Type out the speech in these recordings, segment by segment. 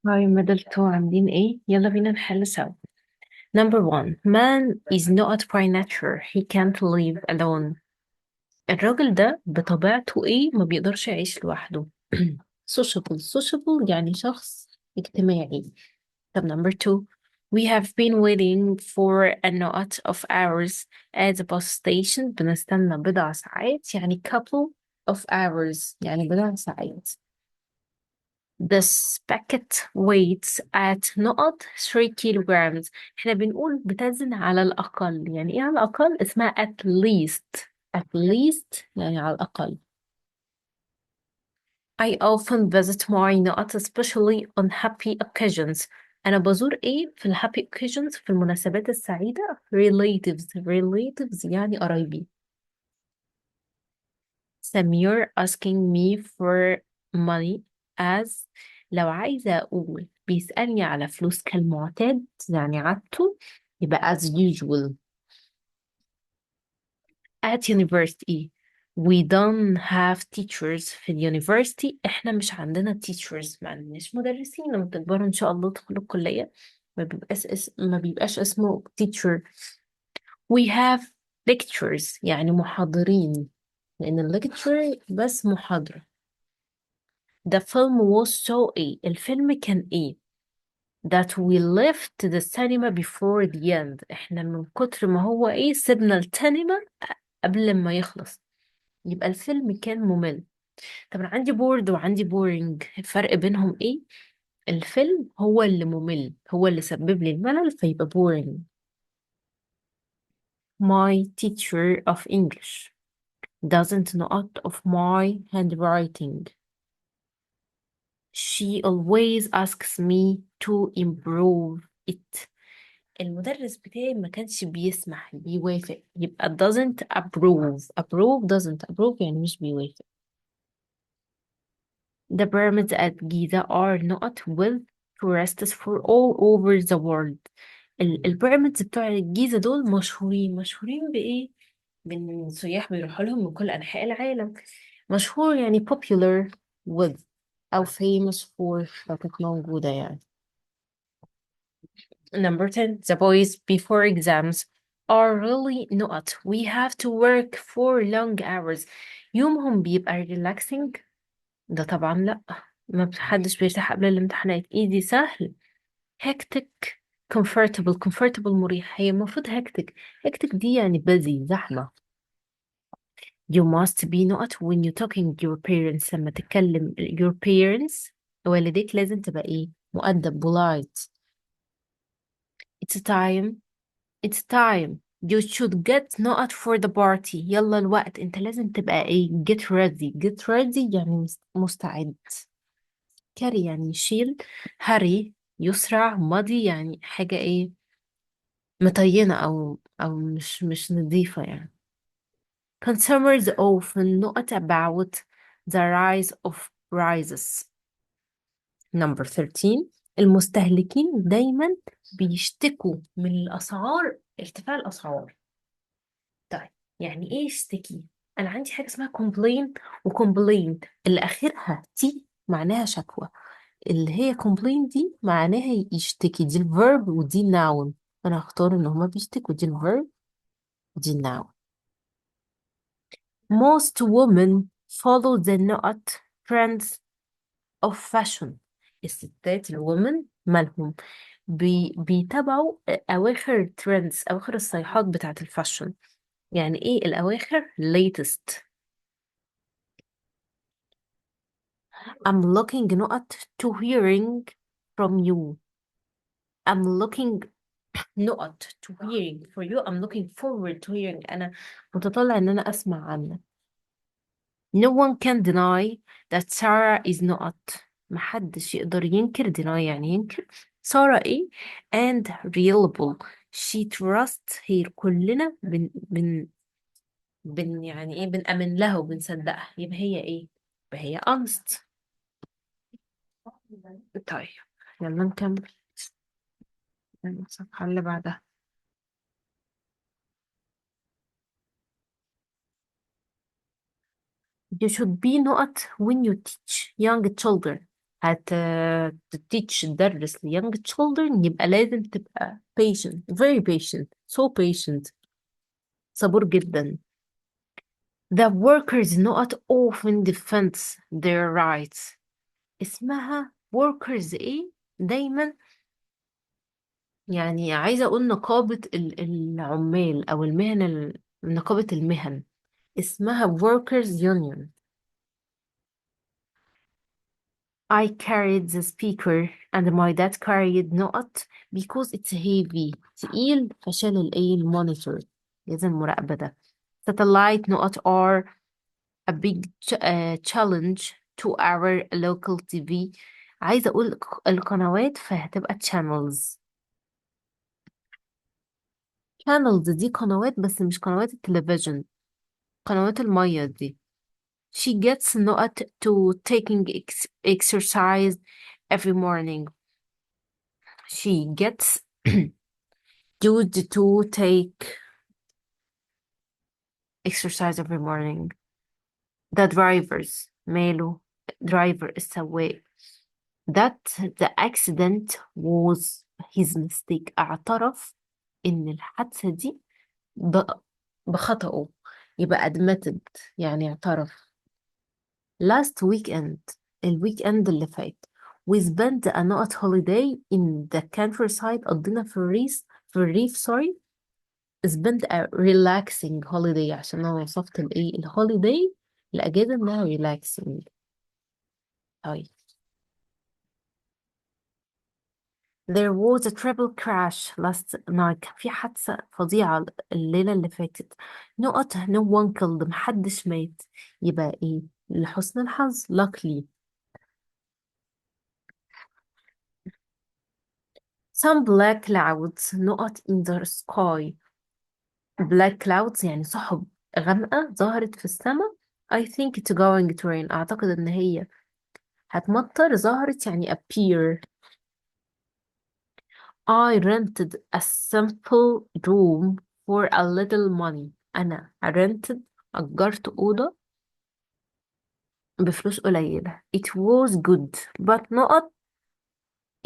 هاي مدلتو عاملين ايه؟ يلا بينا نحل سوا. Number one, man is not by nature. He can't live alone. الراجل ده بطبيعته ايه؟ ما بيقدرش يعيش لوحده. Sociable يعني شخص اجتماعي. طب number two, we have been waiting for a lot of hours at the bus station. بنستنى بضع ساعات يعني couple of hours يعني بضع ساعات. This packet weighs at نقط 3 kilograms. احنا بنقول بتزن على الأقل، يعني ايه على الأقل؟ اسمها at least. At least يعني على الأقل. I often visit my نقط especially on happy occasions. أنا بزور ايه في ال happy occasions؟ في المناسبات السعيدة. relatives يعني قرايبي. سمير asking me for money as لو عايزة أقول بيسألني على فلوس كالمعتاد يعني عادته، يبقى as usual. At university we don't have teachers. في اليونيفرسيتي احنا مش عندنا teachers، ما عندناش مدرسين. لما تكبروا ان شاء الله تدخلوا الكلية ما بيبقاش اسمه teacher. We have lectures يعني محاضرين، لأن lecture بس محاضرة. The film was so ايه؟ الفيلم كان ايه؟ That we left the cinema before the end. احنا من كتر ما هو ايه سيبنا السينما قبل ما يخلص. يبقى الفيلم كان ممل. طب انا عندي بورد وعندي بورينج، الفرق بينهم ايه؟ الفيلم هو اللي ممل، هو اللي سبب لي الملل فيبقى boring. My teacher of English doesn't know of my handwriting. She always asks me to improve it. المدرس بتاعي ما كانش بيسمح بيوافق، يبقى doesn't approve يعني مش بيوافق. The pyramids at Giza are not with tourists for all over the world. البيراميدز بتوع الجيزة دول مشهورين بإيه؟ بإن السياح بيروحوا لهم من كل أنحاء العالم. مشهور يعني popular with أو famous for لو كانت موجودة يعني. Number 10, the boys before exams are really not. We have to work for long hours. يومهم بيبقى relaxing؟ ده طبعا لأ. ما حدش بيرتاح قبل الامتحانات. easy سهل. hectic comfortable مريح. هي المفروض hectic دي يعني busy زحمة. You must be not when you talking your parents. لما تتكلم your parents والديك لازم تبقى ايه؟ مؤدب polite. It's time. It's time. You should get not for the party. يلا الوقت. انت لازم تبقى ايه؟ get ready يعني مستعد. carry يعني يشيل. hurry يسرع. ماضي يعني حاجة ايه؟ مطينة او مش نظيفة يعني. Consumers often not about the rise of prices. Number 13, المستهلكين دايما بيشتكوا من الأسعار، ارتفاع الأسعار. طيب يعني ايه يشتكي؟ انا عندي حاجه اسمها complain وcomplaint، اللي اخرها تي معناها شكوى. اللي هي complain دي معناها يشتكي، دي الverb ودي noun. انا هختار ان هما بيشتكوا، دي الverb ودي noun. Most women follow the not trends of fashion. الستات الwomen مالهم؟ بيتابعوا اواخر trends، اواخر الصيحات بتاعت الفاشن. يعني ايه الاواخر؟ latest. I'm looking not to hearing from you. I'm looking not to hearing for you. I'm looking forward to hearing. أنا متطلع إن أنا أسمع عنك. No one can deny that Sarah is not. محدش يقدر ينكر. deny يعني ينكر. سارة إيه؟ and reliable. She trusts her. كلنا يعني إيه؟ بنأمن لها وبنصدقها. يبقى هي إيه؟ يبقى هي honest. طيب يلا نكمل الصفحة اللي بعدها. You should be not when you teach young children. هت teach تدرس ل young children، يبقى لازم تبقى patient very patient so patient، صبور جدا. The workers not often defend their rights. اسمها workers ايه دايما، يعني عايزة اقول نقابة العمال او المهن نقابة المهن، اسمها workers union. I carried the speaker and my dad carried نقط because it's heavy، تقيل فشال الايه المونيتور، لازم مراقبة ده. Satellite نقط are a big challenge to our local TV. عايزة أقول القنوات فهتبقى channels. channels دي قنوات بس مش قنوات التلفزيون، قنوات المية دي. She gets نقط to taking exercise every morning. She gets used to take exercise every morning. The drivers ماله driver السواق that the accident was his mistake، اعترف ان الحادثة دي ب- بخطأه، يبقى admitted يعني اعترف. last weekend الويك اند اللي فات we spent a not holiday in the countryside، قضينا في الريف sorry. spent a relaxing holiday عشان انا وصفت الايه الهوليداي الاجازة انها relaxing. طيب there was a triple crash last night، كان في حادثة فظيعة الليلة اللي فاتت. نقط no one killed، محدش مات، يبقى ايه لحسن الحظ luckily. some black clouds نقط in the sky. black clouds يعني سحب غامقة ظهرت في السماء. I think it's going to rain، أعتقد إن هي هتمطر، ظهرت يعني appear. I rented a simple room for a little money. أنا rented أجرت أوضة بفلوس قليلة. It was good but not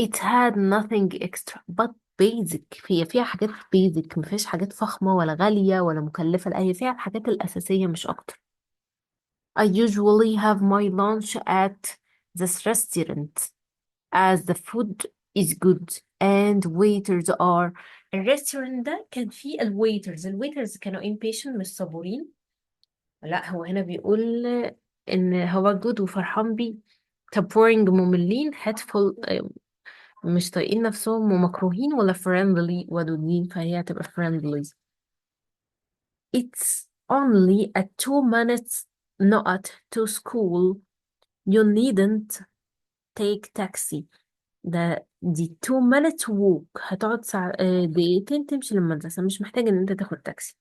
it had nothing extra but basic. هي فيها حاجات basic، مفيش حاجات فخمة ولا غالية ولا مكلفة، لا هي فيها الحاجات الأساسية مش أكتر. I usually have my lunch at this restaurant as the food is good and waiters are. الريستورانت ده كان فيه الويترز كانوا impatient مش صبورين. لا هو هنا بيقول ان هو good وفرحان بيه. طب boring مملين hateful مش طايقين نفسهم ومكروهين، ولا friendly ودودين، فهي هتبقى friendly. It's only a 2 minutes not to school. You needn't take taxi. دي 2 minutes walk، هتقعد ساعة دقيقتين تمشي للمدرسة، مش محتاج ان انت تاخد تاكسي.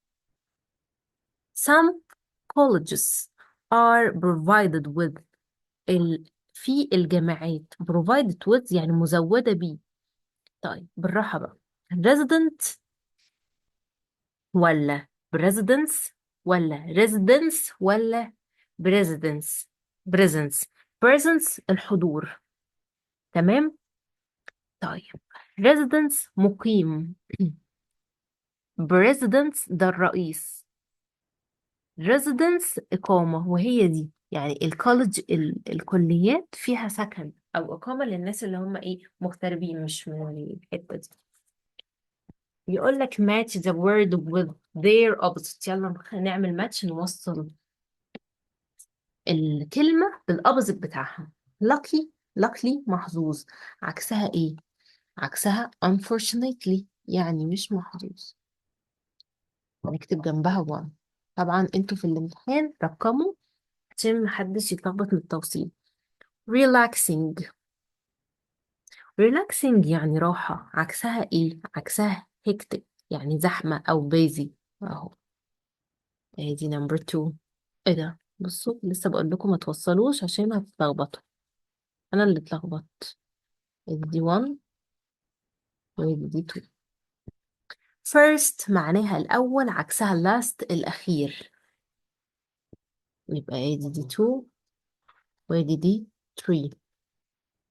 Some colleges are provided with في الجامعات provided with يعني مزودة بيه. طيب بالراحة بقى، resident ولا residence ولا residence ولا presidence presence presence الحضور. تمام. طيب residence مقيم presidence ده الرئيس residence إقامة، وهي دي يعني الكولج الكليات فيها سكن أو إقامة للناس اللي هم إيه مغتربين مش من الحتة دي. يقول لك match the word with their opposite، يلا نعمل ماتش نوصل الكلمة بالopposite بتاعها. lucky luckily محظوظ، عكسها إيه؟ عكسها unfortunately يعني مش محظوظ، هنكتب جنبها one. طبعا انتوا في الامتحان رقموا عشان محدش يتلخبط من التوصيل. relaxing relaxing يعني راحة، عكسها ايه؟ عكسها hectic يعني زحمة أو busy. اهو ادي number 2. ايه ده؟ بصوا لسه بقول لكم ما توصلوش عشان هتتلخبطوا، انا اللي اتلخبطت. ادي دي 1 وادي دي 2. first معناها الأول، عكسها last الأخير، يبقى ادي دي 2 وادي دي 3.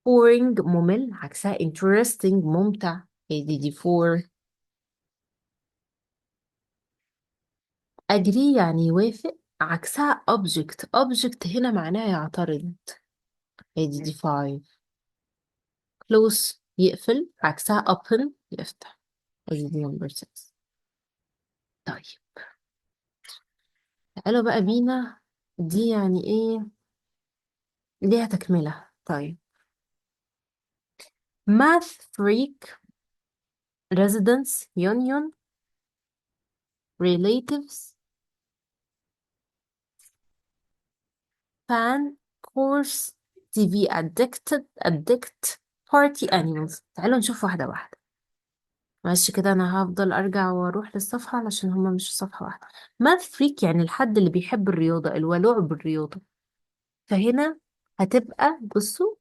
boring ممل، عكسها interesting ممتع. دي 4. agree يعني يوافق، عكسها object هنا معناها يعترض. دي 5. close يقفل، عكسها open يفتح. دي number 6. طيب تعالوا بقى بينا، دي يعني ايه، ليها تكملة. طيب math freak، residence union، relatives، fan، course، TV addict، party animals. تعالوا نشوف واحدة واحدة. ماشي كده، أنا هفضل أرجع وأروح للصفحة علشان هما مش صفحة واحدة. math freak يعني الحد اللي بيحب الرياضة، الولوع بالرياضة. فهنا هتبقى بصوا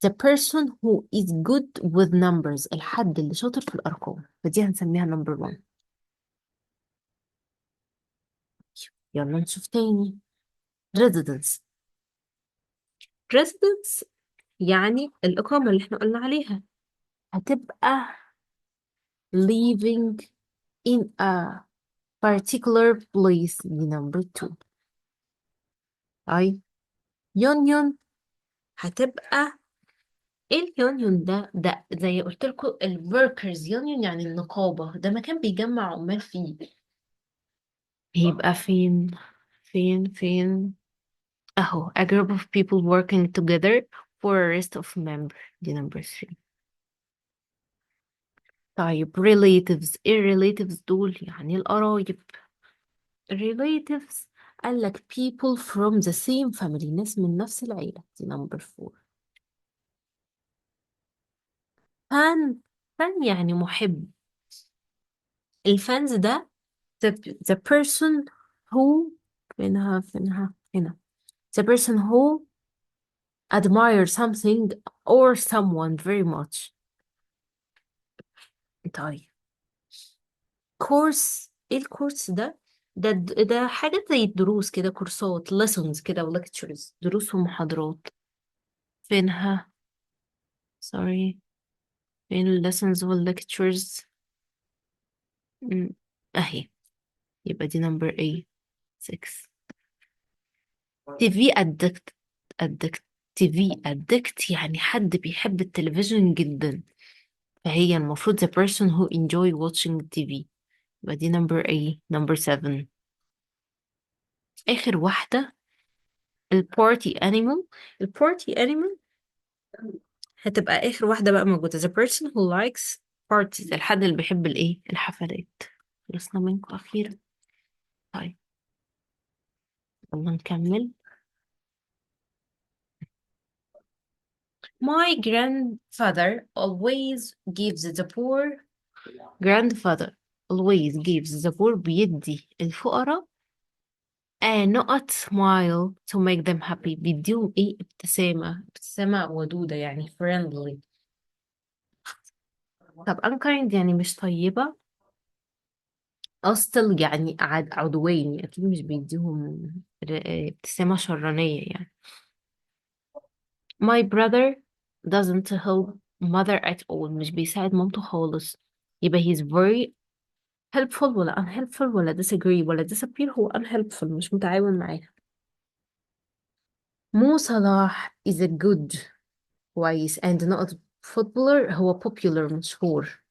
the person who is good with numbers، الحد اللي شاطر في الأرقام، فدي هنسميها number 1. يلا نشوف تاني. residence. residence يعني الإقامة اللي احنا قلنا عليها، هتبقى living in a particular place، دي number 2. طيب union هتبقى ايه اليونيون ده زي قلت لكم الوركرز يونيون، يعني النقابة، ده مكان بيجمع عمال فيه. يبقى فين اهو a group of people working together for a rest of member، دي number 3. طيب relatives، ايه relatives دول؟ يعني القرايب. relatives قال لك people from the same family، ناس من نفس العيلة، دي number 4. fan يعني محب. الفانز ده the person who فينها هنا the person who admire something or someone very much. طيب course، ايه الكورس ده حاجة زي الدروس كده، كورسات lessons كده و lectures، دروس ومحاضرات. فينها sorry، فين ال lessons وال lectures؟ اهي، يبقى دي number 8 6. TV addict TV addict يعني حد بيحب التلفزيون جدا، فهي المفروض the person who enjoy watching TV، يبقى دي number 8 number 7. آخر واحدة البارتي animal. البارتي animal هتبقى آخر واحدة بقى موجودة the person who likes parties، الحد اللي بيحب الإيه، الحفلات. خلصنا منكم أخيرا. طيب يلا نكمل. My grandfather always gives the poor. grandfather always gives the poor، بيدي الفقراء a not smile to make them happy، بيديهم ايه، ابتسامة ودودة يعني friendly. طب unkind يعني مش طيبة. hostile يعني عدواني، أكيد مش بيديهم ابتسامة شرانية يعني. My brother doesn't help mother at all، مش بيساعد مامته خالص، يبقى he's very helpful ولا unhelpful ولا disagree ولا disappear. هو unhelpful، مش متعاون معاها. مو صلاح is a good، كويس and not footballer، هو popular مشهور.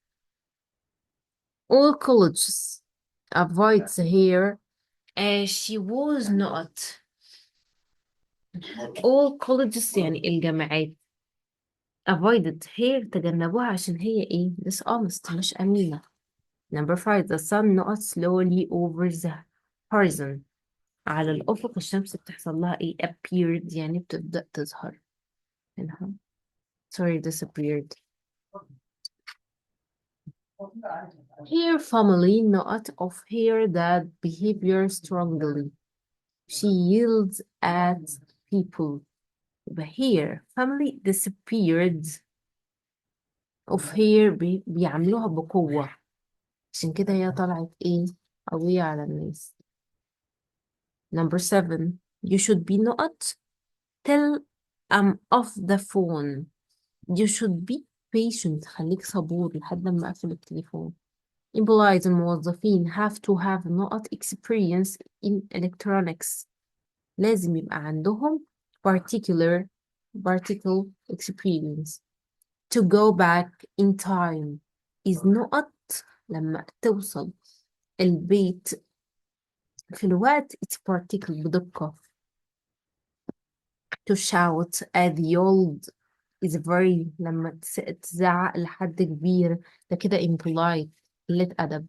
all colleges avoids here. she was not. all colleges يعني الجامعات avoided here تجنبوها عشان هي ايه، dishonest مش أمينة. number 5 the sun not slowly over the horizon، على الأفق الشمس بتحصل لها ايه، appeared يعني بتبدأ تظهر منها. sorry disappeared. Her family not of her that behavior strongly. She yells at people. But here family disappeared of her بيعملوها بقوة، عشان كده هي طلعت ايه، قوية على الناس. number 7 you should be not tell I'm off the phone. you should be patient. خليك صبور لحد ما أقفل التليفون. Employees الموظفين have to have نقط experience in electronics. لازم يبقى عندهم particle experience. To go back in time is نقط لما توصل البيت في الوقت it's particle بدقة. To shout at the old is very لما تزعق لحد كبير، ده كده impolite، قلة أدب.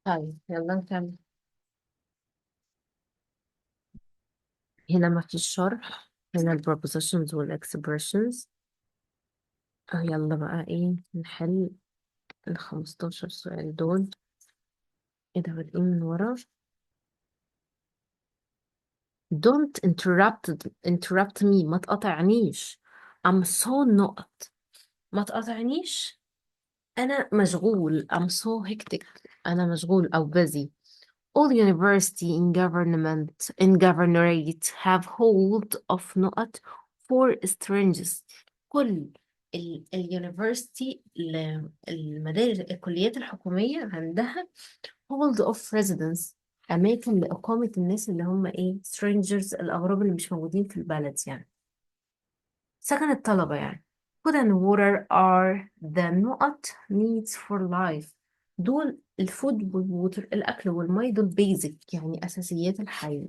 طيب يلا نكمل. هنا ما فيش شرح، هنا ال prepositions وال expressions. يلا بقى ايه نحل ال 15 سؤال دول. ايه ده بادئين من ورا. Don't interrupt me. ما تقاطعنيش. I'm so not. ما تقاطعنيش. أنا مشغول. I'm so hectic. أنا مشغول أو busy. All university in governorate have hold of نقط for strangers. كل اليونيفرسيتي المدارس الكليات الحكومية عندها hold of residence، أماكن لإقامة الناس اللي هم إيه strangers، الأغراب اللي مش موجودين في البلد يعني، سكن الطلبة يعني. food and water are the نقط needs for life. دول الفود والووتر الأكل والمي دول basic يعني أساسيات الحياة.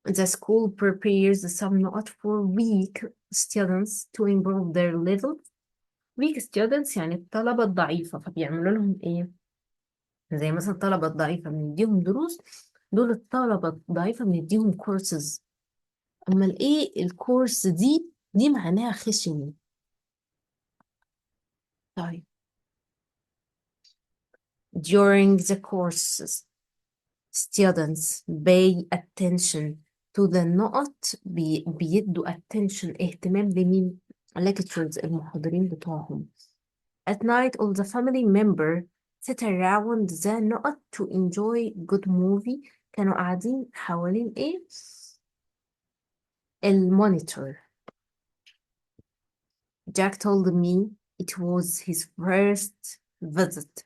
The school prepares some نقط for weak students to improve their level. weak students يعني الطلبة الضعيفة، فبيعملوا لهم إيه؟ زي مثلا الطلبة الضعيفة بنديهم دروس، دول الطلبة الضعيفة بنديهم courses. أمال إيه الكورس دي معناها خشن. طيب during the courses students pay attention to the نقط بيدوا attention اهتمام لمين lecturers المحاضرين بتوعهم. At night all the family member sit around the نقط to enjoy good movie. كانوا قاعدين حوالين ايه المونيتور. Jack told me it was his first visit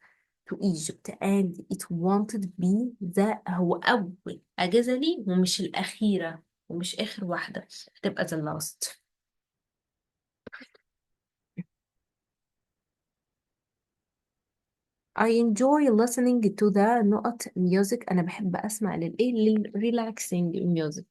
to Egypt and it wanted to be the هو أول أجازة لي ومش الأخيرة ومش آخر واحدة، هتبقى the last. I enjoy listening to the نقط music. أنا بحب أسمع relaxing music،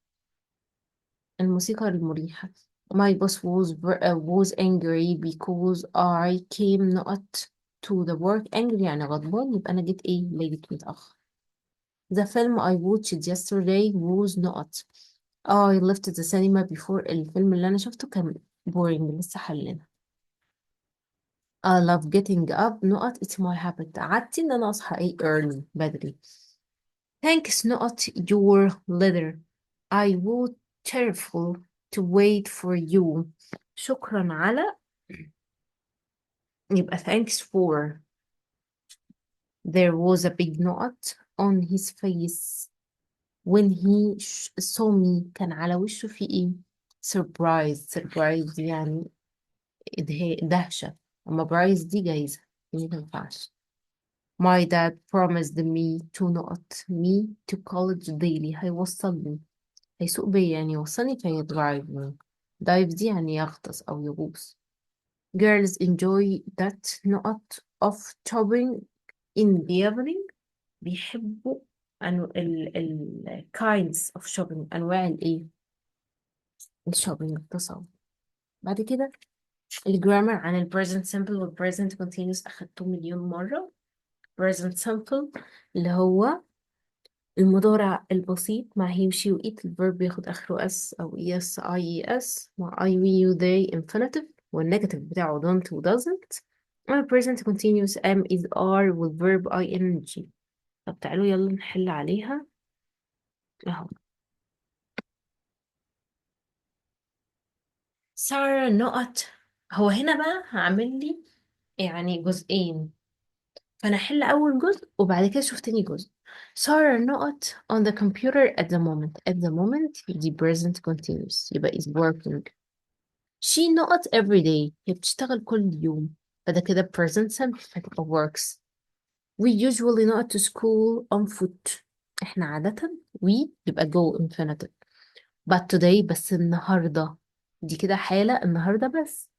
الموسيقى المريحة. My boss was angry because I came نقط to the work. angry يعني غضبان، يبقى أنا جيت إيه لقيت متأخر. The film I watched yesterday was نقط. I left the cinema before. الفيلم اللي أنا شفته كان boring لسه حلنا. I love getting up نقط it's my habit. عادتي إن أنا أصحى إيه early بدري. Thanks نقط your letter. I was cheerful to wait for you. شكرا على يبقى thanks for. There was a big نقط on his face when he saw me. كان على وشه في ايه surprise يعني دهشة. أما برايز دي جايزة دي متنفعش. My dad promised me to نقط me to college daily. هيوصلني هيسوق بيا يعني يوصلني drive me. dive دي يعني يغطس أو يغوص. Girls enjoy that نقط of shopping in the evening. بيحبوا ال kinds of shopping أنواع الإيه الشوبينج التصور. بعد كده الجرامر عن ال present simple وال present continuous أخدته مليون مرة. present simple اللي هو المضارع البسيط مع he she و it. الverb بياخد آخره s أو es I es مع I we you they infinitive والنيجاتيف بتاعه don't و doesn't. أما present continuous am is are والverb ing. طب تعالوا يلا نحل عليها أهو. سارة نقط. هو هنا بقى هعمل لي يعني جزئين، فأنا أحل أول جزء وبعد كده أشوف تاني جزء. Sarah نقط on the computer at the moment. at the moment دي present continuous يبقى is working. she not every day، هي بتشتغل كل يوم، فده كده present simple هتبقى works. we usually not to school on foot، احنا عادة we يبقى go infinitive. but today بس النهاردة، دي كده حالة النهاردة بس.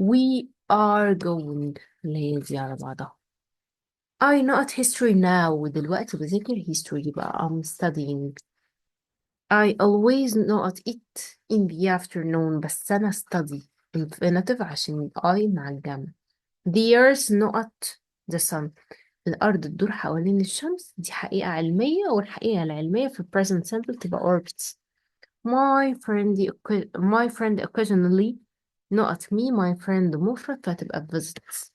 we are going اللي هي دي على بعضها. I not history now، ودلوقتي بذاكر history يبقى I'm studying. I always not eat in the afternoon، بس أنا study infinitive عشان I مع الجمع. The earth not the sun، الأرض تدور حوالين الشمس، دي حقيقة علمية، والحقيقة العلمية في present simple تبقى orbits. my friend occasionally not me، my friend مفرد فهتبقى visits.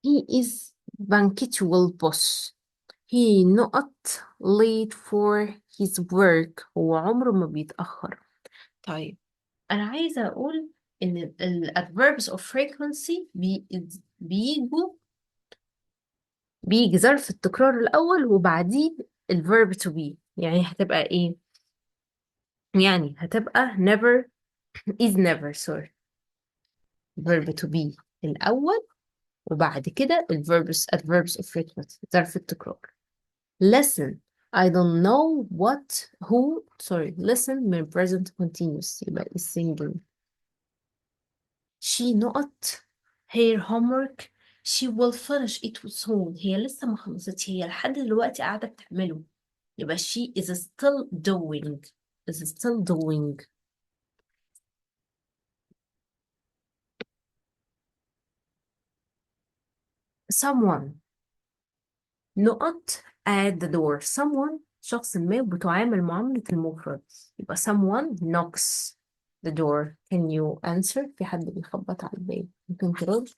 he is punctual boss، he not late for his work، هو عمره ما بيتأخر. طيب أنا عايزة أقول إن adverbs of frequency بيجي ظرف التكرار الأول وبعديه الverb to be، يعني هتبقى إيه؟ يعني هتبقى never is never sorry، verb to be الأول وبعد كده adverbs of frequency ظرف التكرار. listen I don't know what who sorry listen من present continuous يبقى is singular. she not her homework she will finish it soon، هي لسه ما خلصتش، هي لحد دلوقتي قاعدة بتعمله، يبقى she is still doing. someone نقط at the door، someone شخص ما بتعامل معاملة المفرد، يبقى someone knocks the door. can you answer؟ في حد بيخبط على الباب، ممكن ترد.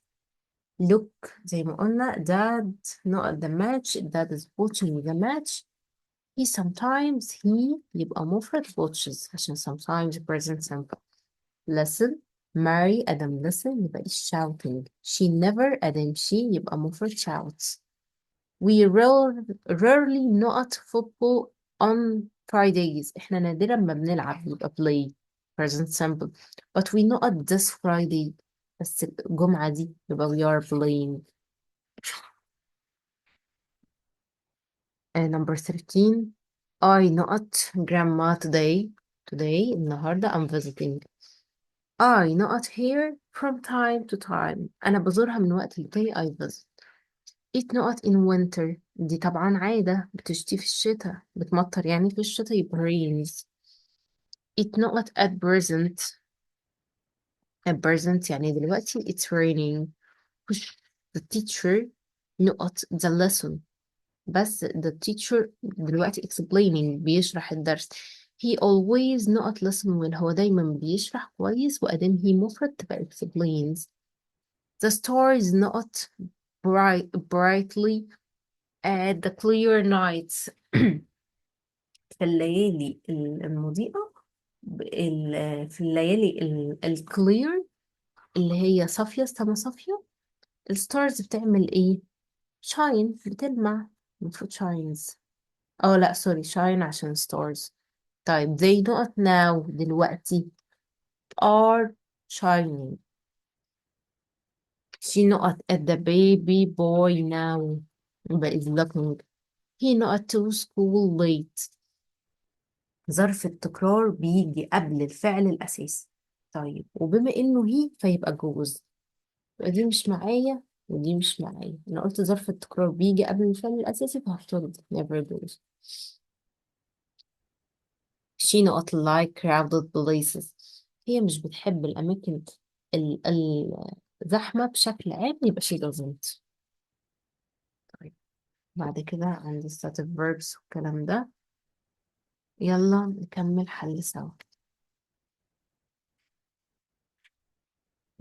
look زي ما قلنا dad نقط the match، dad is watching the match. he يبقى مفرد watches عشان sometimes present simple. listen Mary Adam listen يبقى is shouting. she never Adam she يبقى مفرد shouts. we rarely not football on Fridays، احنا نادرا ما بنلعب يبقى play present simple. but we not this Friday، بس الجمعة دي يبقى we are playing. number 13 I not grandma today النهاردة I'm visiting. I not here from time to time، أنا بزورها من وقت للتاني I visit. it not in winter، دي طبعا عادة بتشتي في الشتاء، بتمطر يعني في الشتاء يبقى rains. it not at present يعني دلوقتي it's raining. push the teacher not the lesson، بس the teacher دلوقتي explaining بيشرح الدرس. he always not listen when، هو دايما بيشرح كويس، وأدام he مفرد تبقى explains. the stars not brightly at the clear nights في الليالي المضيئة، في الليالي الكلير اللي هي صافية السما صافية، الستارز بتعمل ايه؟ شاين بتلمع، المفروض شاينز. اه لا سوري شاين عشان stars. طيب they not now دلوقتي are shining. she not at the baby boy now يبقى is looking. he not to school late، ظرف التكرار بيجي قبل الفعل الأساسي. طيب وبما إنه هي فيبقى جوز، يبقى دي مش معايا ودي مش معايا، أنا قلت ظرف التكرار بيجي قبل الفعل الأساسي فهختار never goes. she not like crowded places، هي مش بتحب الأماكن الزحمة بشكل عام، يبقى she doesn't. طيب بعد كده عندي stative verbs والكلام ده، يلا نكمل حل سوا.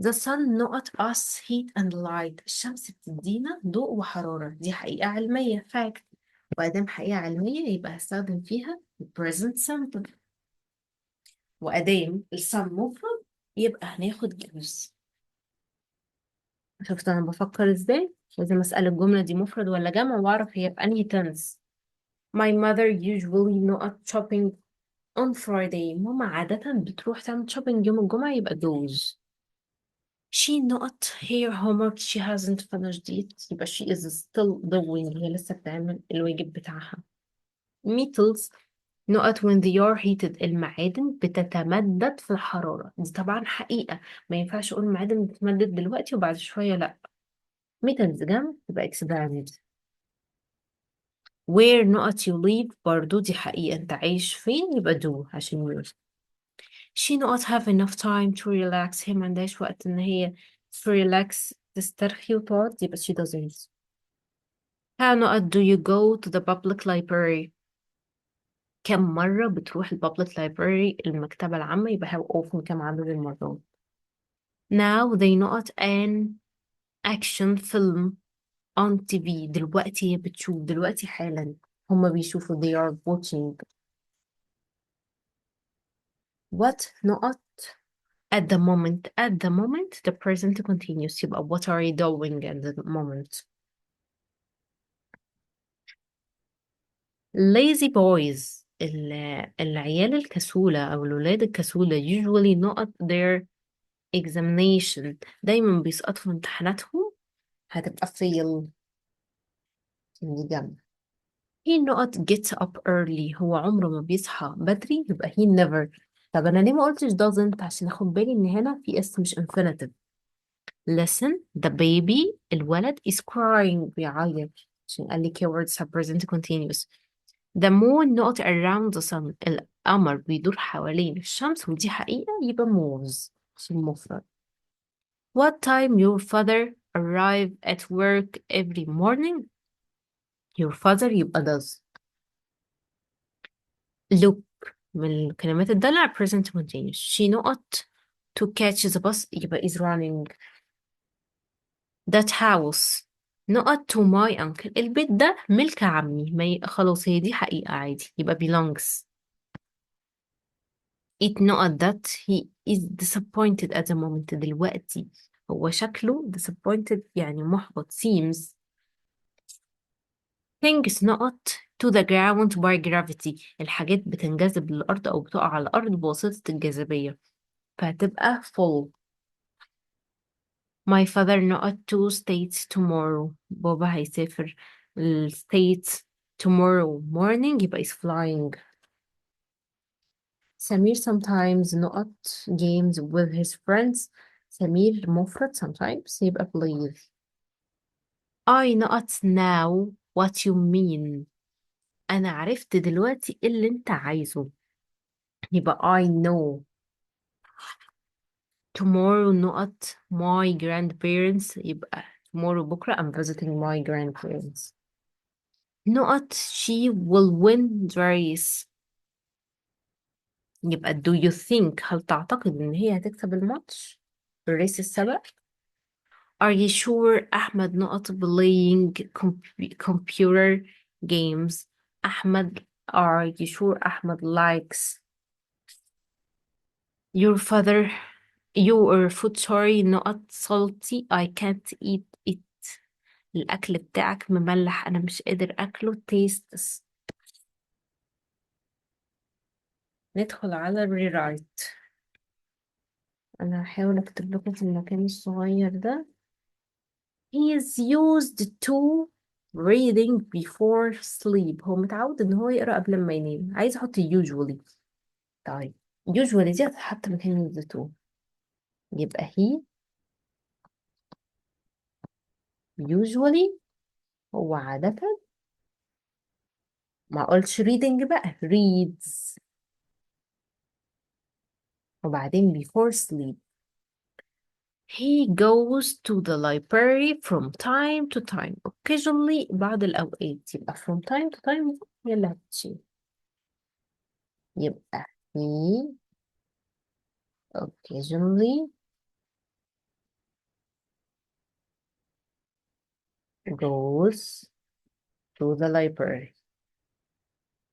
The sun not us heat and light، الشمس بتدينا ضوء وحرارة، دي حقيقة علمية fact، وأدام حقيقة علمية يبقى هستخدم فيها present simple، وأدام الsun مفرد يبقى هناخد gives. شفت أنا بفكر إزاي؟ لازم أسأل الجملة دي مفرد ولا جمع وأعرف هي بأنهي tense. My mother usually not shopping on Friday ماما عادة بتروح تعمل shopping يوم الجمعة يبقى those. She not her homework, she hasn't finished it يبقى she is still doing, هي لسه بتعمل الواجب بتاعها. metals نقط when they are heated، المعادن بتتمدد في الحرارة، دي طبعا حقيقة، ما ينفعش أقول المعادن بتتمدد دلوقتي وبعد شوية لأ. metals جنب تبقى expand. where نقط you live برضو دي حقيقة، انت عايش فين يبقى do عشان you. she not have enough time to relax، هي ما عندهاش وقت ان هي to relax تسترخي وتقعد يبقى she doesn't. how نقط do you go to the public library، كم مرة بتروح ال public library المكتبة العامة يبقى how often كم عدد المرات. now they not an action film on TV، دلوقتي هي بتشوف دلوقتي حالا، هما بيشوفوا they are watching. what نقط at the moment، at the moment the present continuous يبقى what are you doing at the moment. lazy boys العيال الكسولة أو الولاد الكسولة usually not their examination، دايما بيسقطوا في امتحاناتهم، هتبقى fail دي جنب. he not get up early، هو عمره ما بيصحى بدري يبقى he never. طب أنا ليه ما قلتش doesn't؟ عشان أخد بالي إن هنا في اسم مش infinitive. listen the baby الولد is crying بيعيط عشان قال لي keywords have present continuous. the moon not around the sun، القمر بيدور حوالين الشمس ودي حقيقة يبقى moves عشان مفرد. what time your father arrive at work every morning، your father يبقى does. look من الكلمات الدالة على present continuous. she not to catch the bus يبقى is running. that house نقط to my uncle، البيت ده ملك عمي، ما خلاص هي دي حقيقة عادي يبقى belongs. it نقط that he is disappointed at the moment، دلوقتي هو شكله disappointed يعني محبط seems. things نقط to the ground by gravity، الحاجات بتنجذب للأرض أو بتقع على الأرض بواسطة الجاذبية فهتبقى full. my father نقط to states tomorrow، بابا هيسافر ال states tomorrow morning يبقى is flying. سمير sometimes نقط games with his friends، سمير مفرد sometimes يبقى plays. I نقط now what you mean، أنا عرفت دلوقتي إيه اللي أنت عايزه يبقى I know. tomorrow نقط my grandparents يبقى tomorrow بكرة I'm visiting my grandparents. نقط she will win the race يبقى do you think، هل تعتقد إن هي هتكسب الماتش الريس السبق. are you sure أحمد نقط playing computer games، أحمد are you sure أحمد likes your father your food sorry نقط salty I can't eat it، الأكل بتاعك مملح أنا مش قادر أكله tastes. ندخل على الريرايت. أنا هحاول أكتب لكم في المكان الصغير ده. he is used to reading before sleep، هو متعود إن هو يقرأ قبل ما ينام، عايز أحط usually. طيب usually دي هتتحط مكان used to يبقى he usually هو عادة، ما قلتش reading بقى reads وبعدين before sleep. he goes to the library from time to time occasionally بعض الأوقات يبقى from time to time هي اللي هتشيل يبقى he occasionally goes to the library.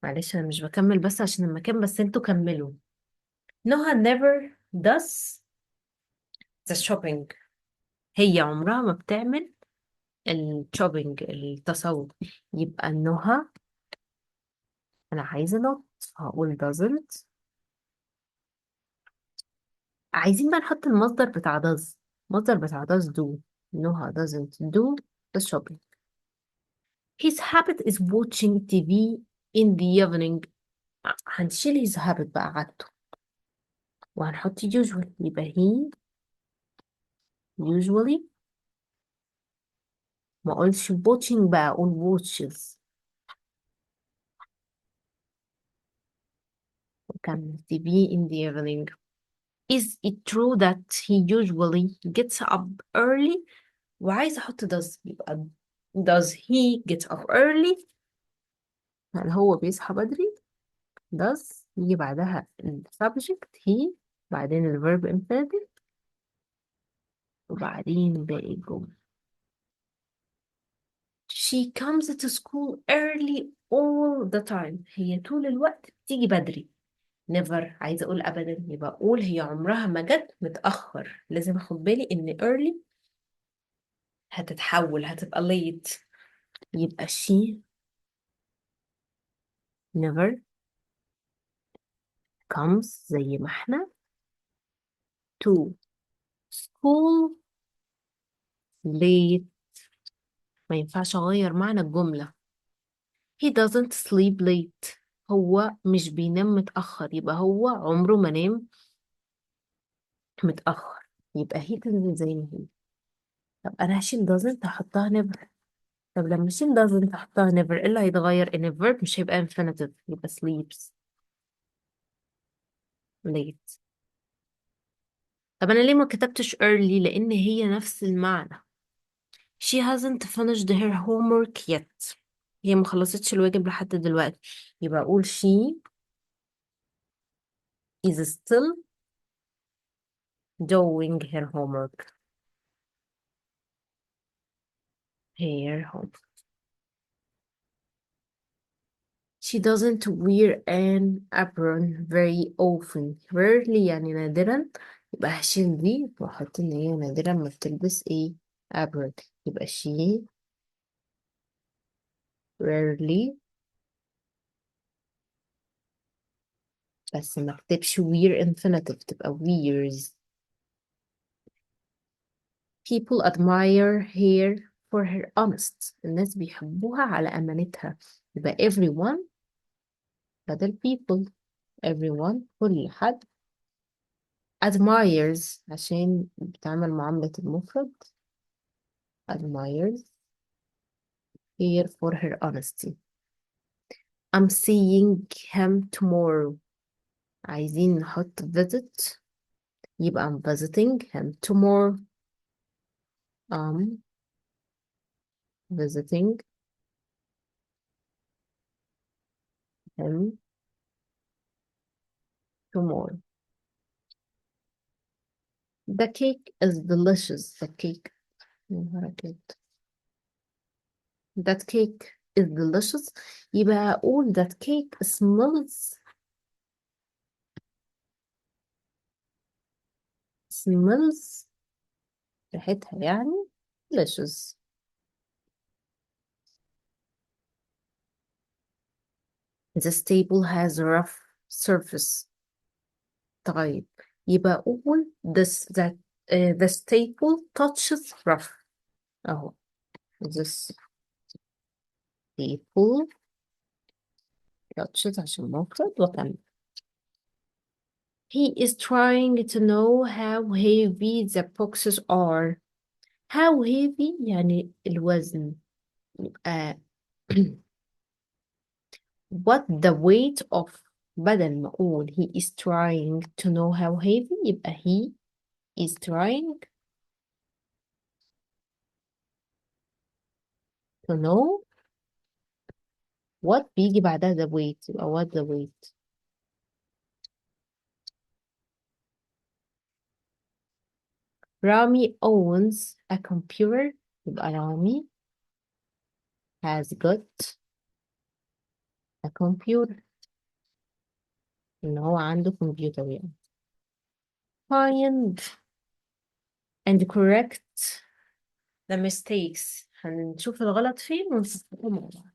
معلش أنا مش بكمل بس عشان المكان بس انتوا كملوا. نهى never does the shopping، هي عمرها ما بتعمل الشوبينج التسوق يبقى نهى أنا عايزة نوت هقول doesn't عايزين بقى نحط المصدر بتاع does. المصدر بتاع does do. نهى doesn't do the shopping. His habit is watching TV in the evening. هنشيل his habit بقى عادته وهنحط usually. يبقى he usually. ما اقولش watching بقى، اقول watches. وكمل TV in the evening. Is it true that he usually gets up early؟ وعايزة أحط does. يبقى does he get up early؟ هل هو بيصحى بدري؟ does يجي بعدها ال subject he، بعدين ال verb infinitive، وبعدين باقي الجملة. She comes to school early all the time. هي طول الوقت بتيجي بدري. never عايزة أقول أبدا، يبقى أقول هي عمرها ما جت متأخر. لازم أخد بالي إن early هتتحول، هتبقى late. يبقى she never comes زي ما احنا to school late. ما ينفعش أغير معنى الجملة. he doesn't sleep late. هو مش بينام متأخر، يبقى هو عمره ما نام متأخر. يبقى he تنزل زي ما هي. طب أنا هشيل doesn't هحطها never. طب لما أشيل doesn't هحطها never، إيه اللي هيتغير؟ إن الverb مش هيبقى infinitive، يبقى sleeps late. طب أنا ليه ما كتبتش early؟ لأن هي نفس المعنى. She hasn't finished her homework yet. هي ما خلصتش الواجب لحد دلوقتي. يبقى أقول she is still doing her homework. Her homework. She doesn't wear an apron very often. Rarely يعني نادرا. يبقى هشيل دي وأحط إن هي نادرا ما بتلبس إيه؟ apron. يبقى she rarely. بس ما اكتبش wear infinitive، تبقى wears. People admire her for her honest. الناس بيحبوها على أمانتها. يبقى everyone بدل people. everyone كل حد. admires عشان بتعمل معاملة المفرد. admires her for her honesty. I'm seeing him tomorrow. عايزين نحط visit. يبقى I'm visiting him tomorrow. I'm visiting him tomorrow. The cake is delicious. The cake. يا نهار أبيض. That cake is delicious. يبقى أقول that cake smells ريحتها يعني delicious. This table has a rough surface. طيب يبقى أقول this table touches rough. أهو this table touches عشان مفرد وكمل. He is trying to know how heavy the boxes are. How heavy يعني الوزن. يبقى what the weight of. بدل ما أقول he is trying to know how heavy يبقى he is trying to know what بيجي بعدها the weight، يبقى what the weight. Rami owns a computer. يبقى Rami has got a computer. إن هو عنده كمبيوتر يعني. Find and correct the mistakes. هنشوف الغلط فين ونصححه مع بعض.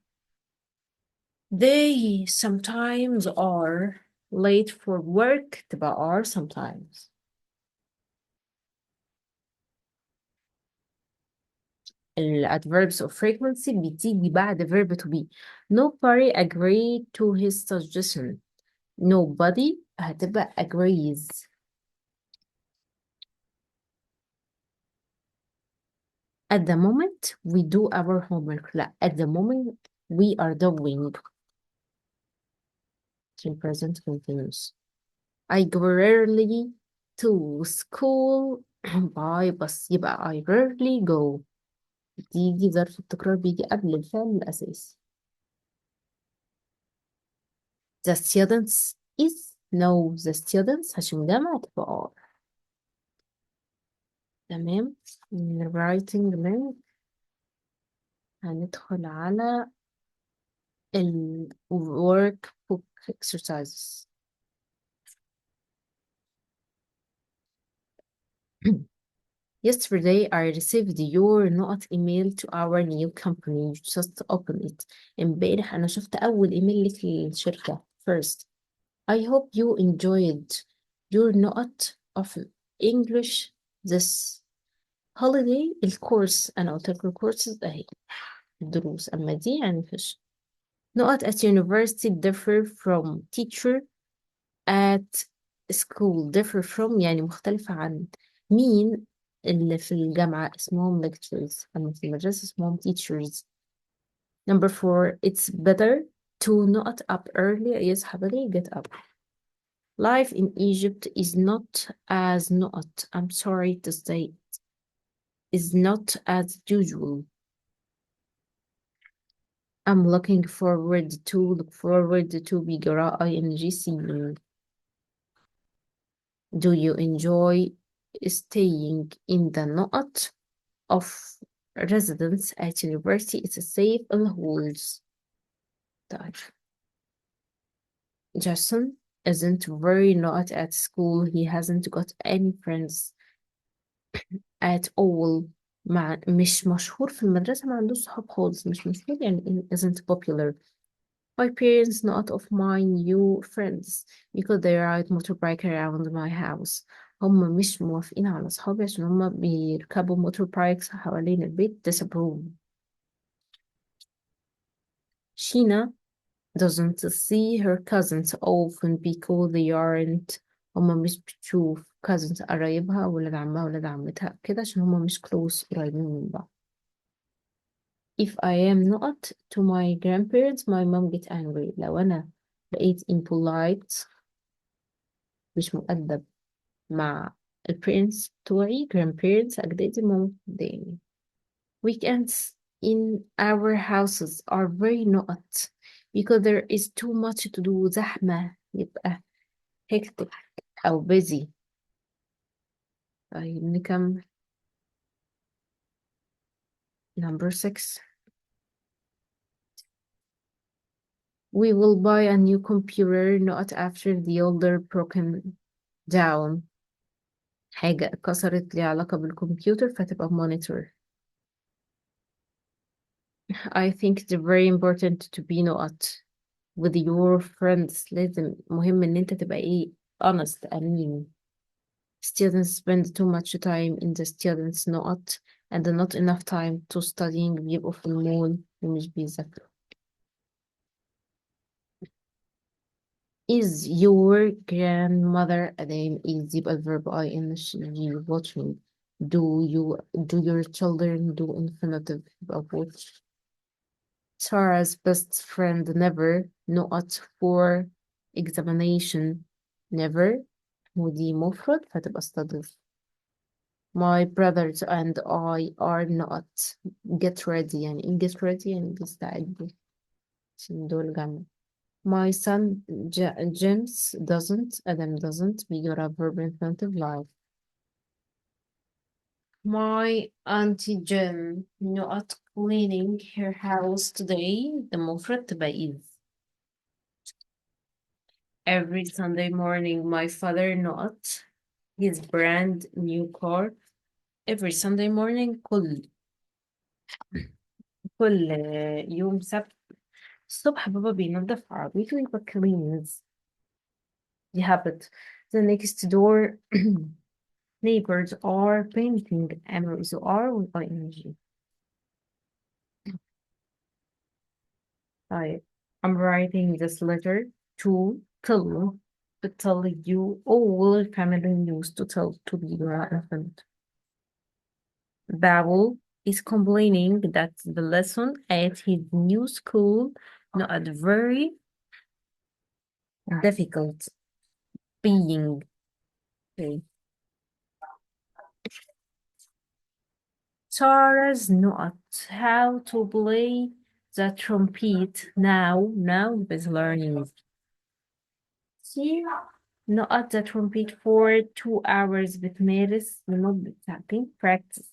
They sometimes are late for work. تبقى are sometimes. ال adverbs of frequency بتيجي بعد verb to be. Nobody agreed to his suggestion. Nobody هتبقى agrees. At the moment we do our homework. لا, at the moment we are doing. In present continuous. I go rarely to school by bus. يبقى I rarely go. بتيجي ظرف التكرار بيجي قبل الفعل الأساسي. The students is no, the students عشان جمع تبقى are. تمام. writing link هندخل على ال workbook exercises. Yesterday, I received your نقط email to our new company. You just open it. امبارح أنا شفت أول إيميل لك للشركة. First, I hope you enjoyed your نقط of English this holiday. الكورس أنا قلت لكم الكورسز أهي الدروس، أما دي يعني فيش. نقط at university differ from teacher at school. differ from يعني مختلفة عن مين اللي في الجامعة اسمهم lecturers، أما في المدرسة اسمهم teachers. Number 4, it's better to not up early. يصحى بدري get up. Life in Egypt is not as not, I'm sorry to say, is not as usual. I'm looking forward to, look forward to بيجرى ing seeing. Do you enjoy staying in the نقط of residence at university? It's safe الهولز. طيب. Jason isn't very not at school. He hasn't got any friends at all. مش مشهور في المدرسة، ما عندوش صحاب خالص. مش مشهور يعني isn't popular. My parents not of my new friends because they ride motorbike around my house. هم مش موافقين على صحابي عشان هم بيركبوا motorbikes حوالين البيت. disapprove. Sheena doesn't see her cousins often because they aren't. هما مش بتشوف cousins قرايبها ولاد عمها ولاد عمتها كده عشان هما مش close قريبين من بعض. If I am not to my grandparents my mom get angry. لو أنا بقيت impolite مش مؤدب مع الparents بتوعي grandparents أجدادي ماما بتضايقني. Weekends in our houses are very not because there is too much to do. زحمة يبقى hectic أو busy. طيب نكمل. Number 6. We will buy a new computer not after the older broken down. حاجة اتكسرت ليها علاقة بالكمبيوتر فتبقى monitor. I think it's very important to be not with your friends. لازم مهم ان انت تبقى ايه honest أمين. Students spend too much time in the students not and not enough time to studying. بيبقوا في المول ومش بيذاكروا. Is your grandmother a name? is يبقى الverb ing watching. Do your children do infinitive يبقى watch. Sarah's best friend never not for examination. never ودي مفرد فتبقى استضيف. My brothers and I are not. Get ready يعني إيه get ready يعني بيستعدوا عشان دول جمع. My son James doesn't. Adam doesn't. بيجي ورا verb infinitive life. My auntie Jen not cleaning her house today. The مفرد تبقى is. Every Sunday morning my father not his brand new car. Every Sunday morning كل يوم سبت الصبح بابا بينظف عربيته يبقى cleans. دي habit. The next door neighbors are painting. أمر are with ing. I, I'm writing this letter to tell you all family news to tell to the infant. Babel is complaining that the lesson at his new school not very difficult being. Okay. Sarah's not how to play the trumpet now is learning. She not the trumpet for 2 hours بتمارس لمدة ساعتين practice.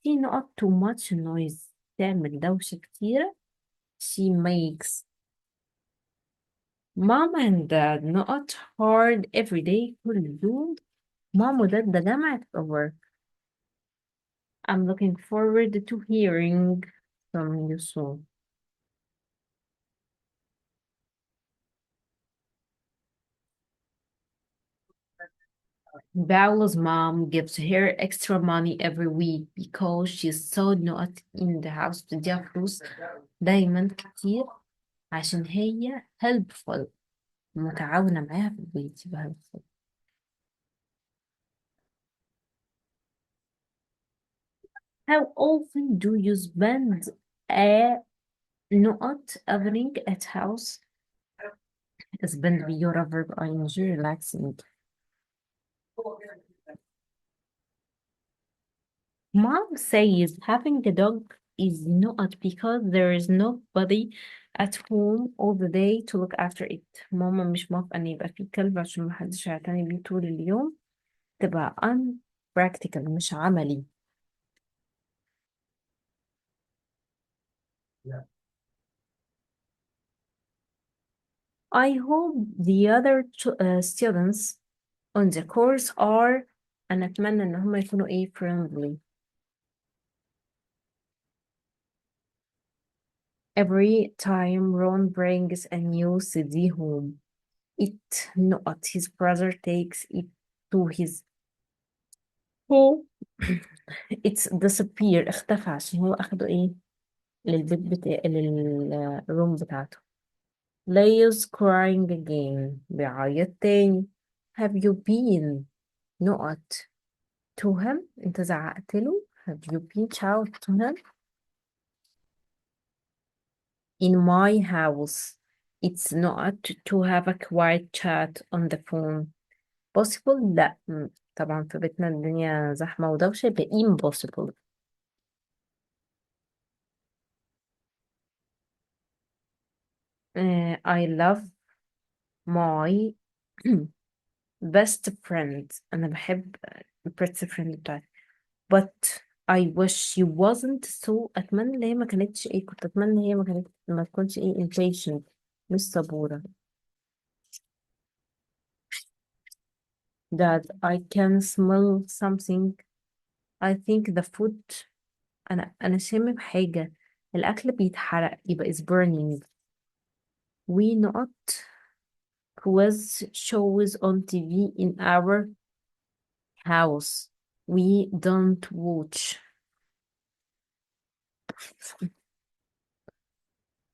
She not too much noise تعمل دوشة كتيرة. She makes mom and dad not hard every day كل يوم. مام وداد ده جامعة over. I'm looking forward to hearing from you soon. Paula's mom gives her extra money every week because she's so not in the house بتديها فلوس دايما كتير عشان هي helpful متعاونة معاها في البيت يبقى helpful. How often do you spend a not evening at house? Spend بيورا verb ing relaxing. Mom says having a dog is not because there is nobody at home all the day to look after it. ماما مش موافقة إن يبقى في كلب عشان محدش هيعتني بيه طول اليوم. تبقى unpractical مش عملي. I hope the other students on the course are أنا أتمنى إن هم يكونوا إيه friendly. Every time Ron brings a new CD home, it not his brother takes it to his home. It's disappear اختفى عشان هو أخده إيه للبيت للروم بتاعته. Leo's crying again بيعيط تاني. Have you been not to him انت زعقت له. Have you been shout to him in my house it's not to have a quiet chat on the phone possible لا طبعا في بيتنا الدنيا زحمة ودوشة يبقى impossible. I love my best friend أنا بحب best friend بتاعتي but I wish she wasn't so أتمنى إن هي ما كانتش إيه كنت أتمنى إن هي ما تكونش إيه impatient مش صبورة. that I can smell something. I think the food أنا شامم حاجة الأكل بيتحرق يبقى is burning. We not quiz shows on TV in our house. We don't watch.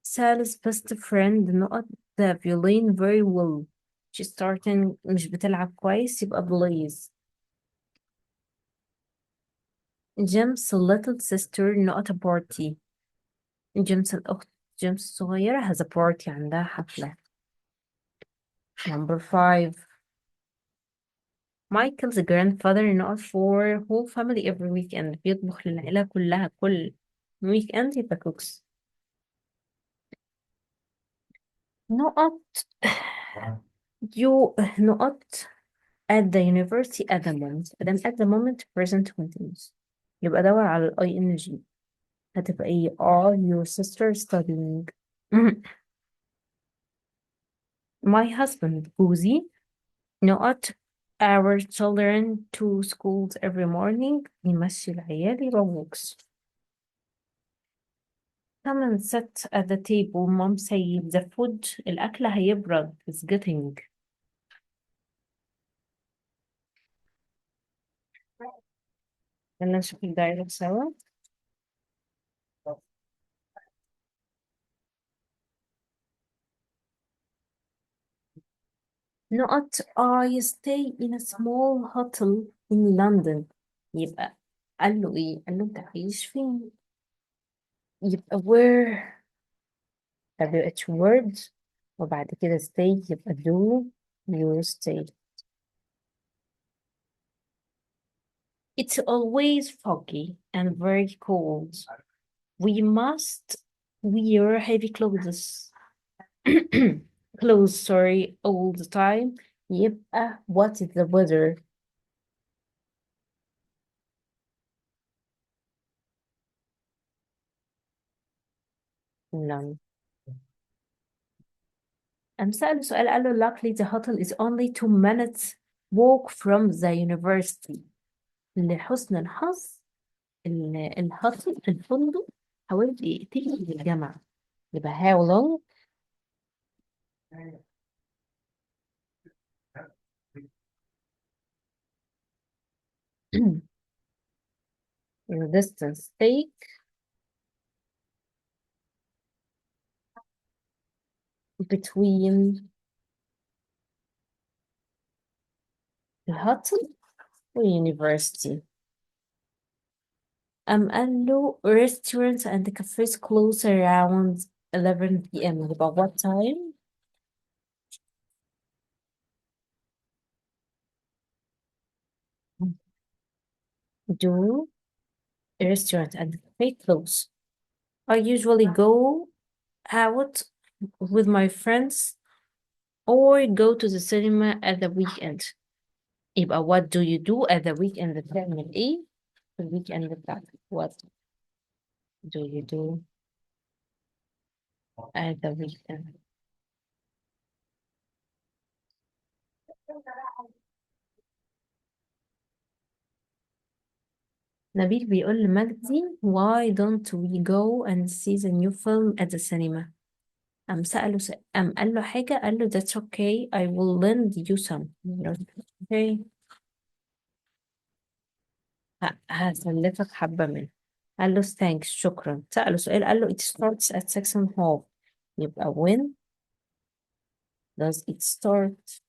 Sal's best friend not the violin very well. She's starting مش بتلعب كويس يبقى Blaze. Jim's little sister not a party. جيمس الأخت جيمس الصغيرة has a party عندها حفلة. Number 5. Michael's grandfather not for whole family every weekend بيطبخ للعيلة كلها كل weekend يبقى cooks. نقط you نقط at the university at the moment then at the moment present continuous يبقى دور على ال ing هتبقى ايه are your sister studying. My husband Boozy not our children to schools every morning بيمشي العيال يبقى walks. Come and sit at the table. Mom said the food الأكل هيبرد is getting. يلا نشوف الدايلوج سوا. نقط I stay in a small hotel in London. يبقى قال له ايه؟ قال له انت عايش فين؟ يبقى where WH word وبعد كده stay يبقى do you stay. It's always foggy and very cold. We must wear heavy clothes. Clothes, sorry, all the time. يبقى what is the weather? None. سأله سؤال قال له luckily the hotel is only 2 minutes walk from the university. لحسن الحظ الهوتل الفندق حوالي دقيقتين من الجامعة. يبقى how long؟ the distance take between الهوتل والuniversity. قال له restaurants and cafes close around 11 p.m. يبقى what time do restaurant and cafe close? I usually go out with my friends or go to the cinema at the weekend. يبقى what do you do at the weekend؟ بتعمل ايه في الويك بتاعتك؟ what do you do at the weekend؟ نبيل بيقول لمجدي why don't we go and see the new film at the cinema؟ قام قال له حاجة، قال له that's okay I will lend you some. okay هسلفك حبة منه. قال له thanks شكرا. سأله سؤال قال له it starts at 6:30. يبقى when does it start؟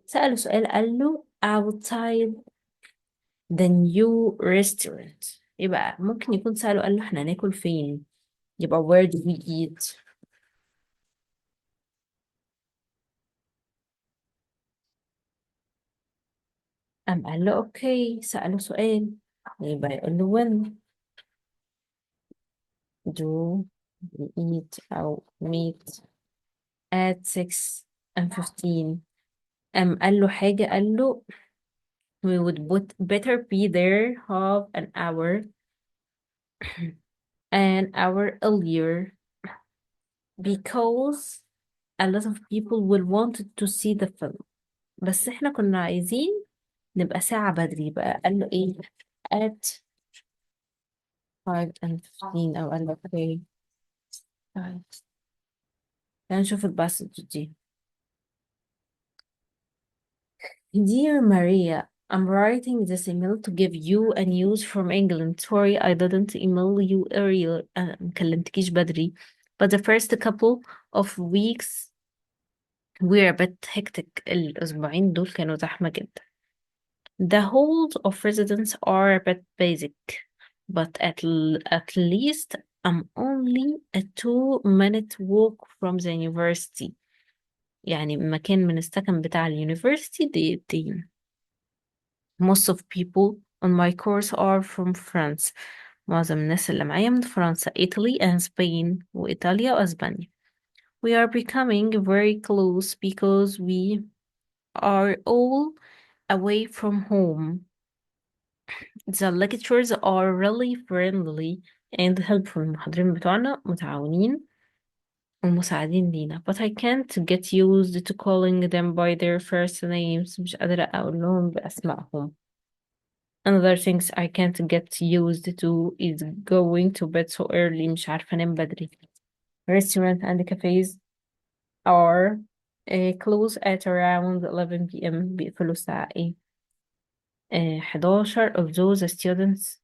سأله سؤال قال له outside the new restaurant. يبقى ممكن يكون سأله قال له احنا هناكل فين؟ يبقى where do we eat؟ قام قال له اوكي. سأله سؤال يبقى يقول له when do we eat أو meet at 6:15. قام قال له حاجة، قال له we would better be there half an hour earlier because a lot of people will want to see the film. بس احنا كنا عايزين نبقى ساعة بدري. بقى قال له ايه at 5:15 او قال له okay طيب تعالى نشوف الباسج دي. Dear Maria, I'm writing this email to give you a news from England. Sorry I didn't email you earlier. أنا مكلمتكيش بدري. But the first couple of weeks were a bit hectic. الأسبوعين دول كانوا زحمة جدا. The halls of residence are a bit basic, but at least I'm only a 2 minute walk from the university. يعني مكان من السكن بتاع اليونيفرسيتي دقيقتين. Most of people on my course are from France. معظم الناس اللي معايا من فرنسا Italy and Spain وإيطاليا وأسبانيا. We are becoming very close because we are all away from home. The lecturers are really friendly and helpful. المحاضرين بتوعنا متعاونين ومساعدين لينا. But I can't get used to calling them by their first names. مش قادرة أقول لهم بأسمائهم. Another things I can't get used to is going to bed so early. مش عارفة أنام بدري. Restaurants and cafes are close at around 11 p.m. بيقفلوا الساعة ايه؟ 11. Although the students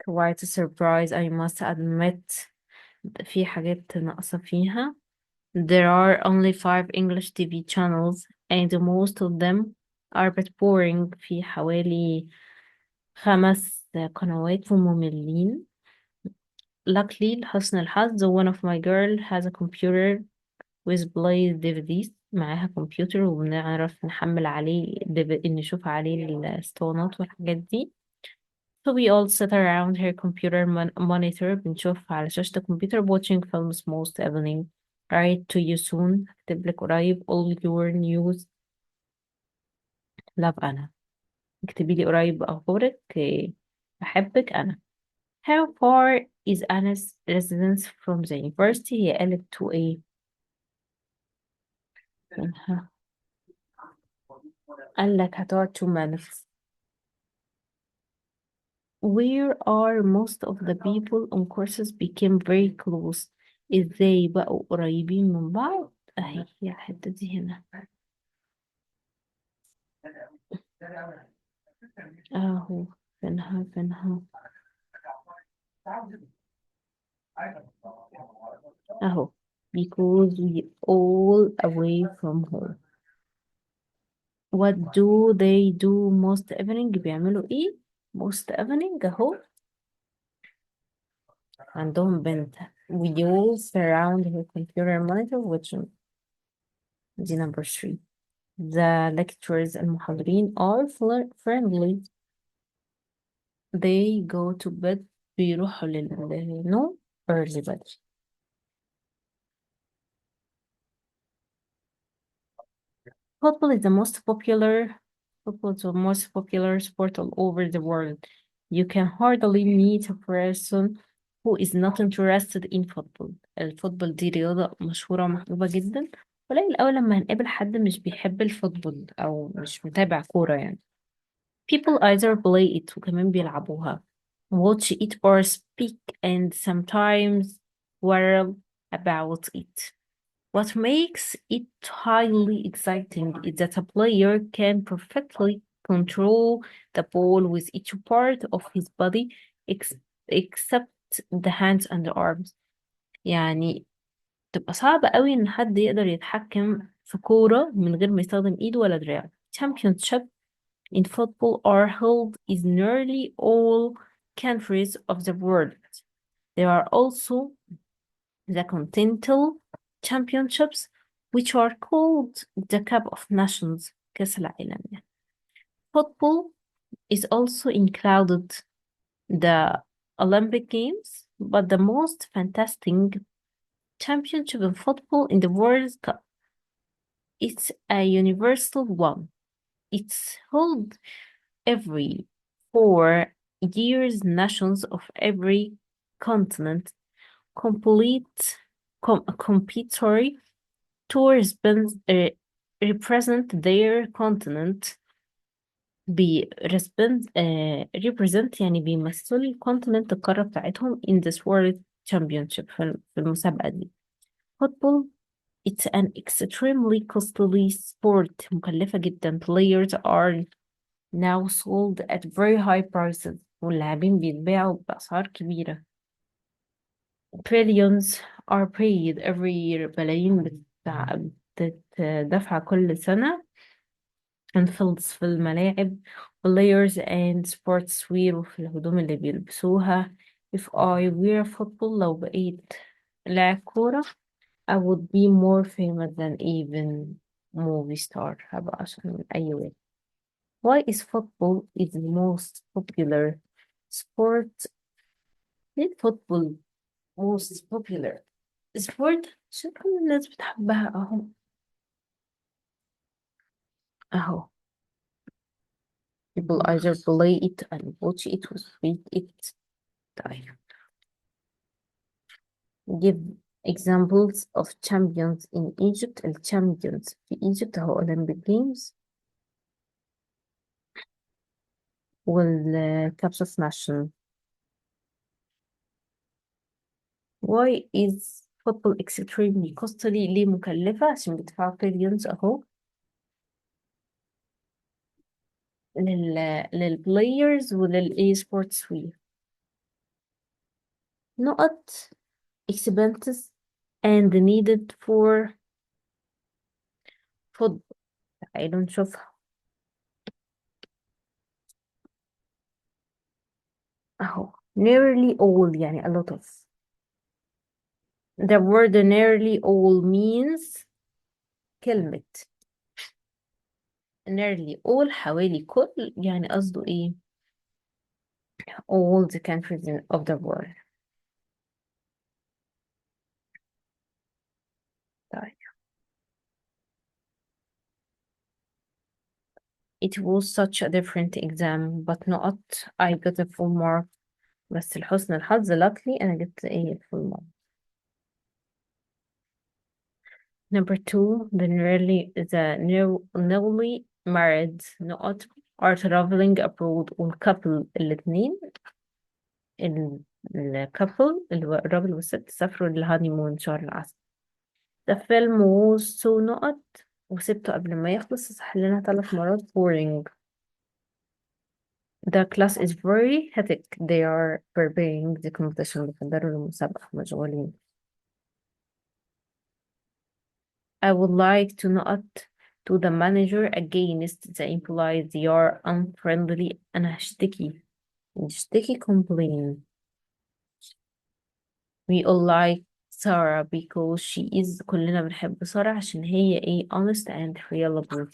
quite a surprise I must admit. في حاجات ناقصة فيها. There are only 5 English TV channels and most of them are but boring. في حوالي 5 قنوات ومملين. Luckily لحسن الحظ one of my girl has a computer with play DVDs. معاها كمبيوتر وبنعرف نحمل عليه نشوف عليه الاسطوانات والحاجات دي. So we all sit around her computer monitor بنشوف على شاشة الكمبيوter watching films most evening. Write to you soon. هكتب لك قريب all your news. love أنا. اكتبي لي قريب أخبارك. بحبك أنا. How far is Anna's residence from the university؟ هي قالت to ايه؟ منها. قال لك هتقعد 2 minutes. Where are most of the people on courses became very close. ازاي بقوا قريبين من بعض؟ اهي هي الحتة دي هنا. اهو فينها اهو because we all away from home. What do they do most evening؟ بيعملوا ايه most evening؟ اهو عندهم بنت. we all surround her computer monitor which دي number 3. The lecturers المحاضرين are friendly. They go to bed بيروحوا للنوم early بدري. Football is the most popular sport all over the world. You can hardly meet a person who is not interested in football. الفوتبول دي رياضة مشهورة ومحبوبة جدا. قليل أوي لما هنقابل حد مش بيحب الفوتبول أو مش متابع كورة يعني. People either play it وكمان بيلعبوها, watch it or speak and sometimes quarrel about it. What makes it highly exciting is that a player can perfectly control the ball with each part of his body ex except the hands and the arms. يعني تبقى صعبة قوي إن حد يقدر يتحكم في كورة من غير ما يستخدم إيده ولا دراعه. Championship in football are held in nearly all countries of the world. There are also the Continental Championships, which are called the Cup of Nations, كأس العالم يعني. Football is also included the Olympic Games, but the most fantastic championship in football in the World Cup. It's a universal one. It's held every 4 years. Nations of every continent compete to represent their continent. represent يعني بيمثلوا الكونتيننت القارة بتاعتهم in this world championship في المسابقة دي. Football it's an extremely costly sport. مكلفة جدا. Players are now sold at very high prices. واللاعبين بيتباعوا بأسعار كبيرة. Billions are paid every year. بلايين بتدفع كل سنة in fields في الملاعب players and sportswear وفي الهدوم اللي بيلبسوها. If I wear football لو بقيت لاعب كورة I would be more famous than even movie star. هبقى عشان من أي وين. Why is football is the most popular sport؟ ليه football most popular sport؟ عشان كل الناس بتحبها أهو. People either play it and watch it or read it. طيب. Give examples of champions in Egypt. الchampions في Egypt هو Olympic Games والCups of Nations. Why is football extremely costly؟ ليه مكلفة؟ عشان بيدفعوا billions أهو للplayers وللإي سبورتس وير. نقط expenses and needed for food. تعالوا نشوفها اهو. nearly all يعني a lot of. the word nearly all means كلمة nearly all حوالي كل، يعني قصده ايه؟ all the countries of the world. طيب. it was such a different exam but not I got a full mark. بس لحسن الحظ luckily أنا جبت ايه full mark. Number two, the newly married not are traveling abroad. والcouple الاتنين الكابل اللي هو الراجل والست سافروا للهانيمون شهر العسل. The film was so نقط وسبته قبل ما يخلص صح لنا 3 مرات boring. The class is very hectic. They are preparing the competition. بيحضروا المسابقة مشغولين. I would like to نقط to the manager against the employees. They are unfriendly. أنا هشتكي complain. We all like Sarah because she is كلنا بنحب سارة عشان هي ايه honest and reliable.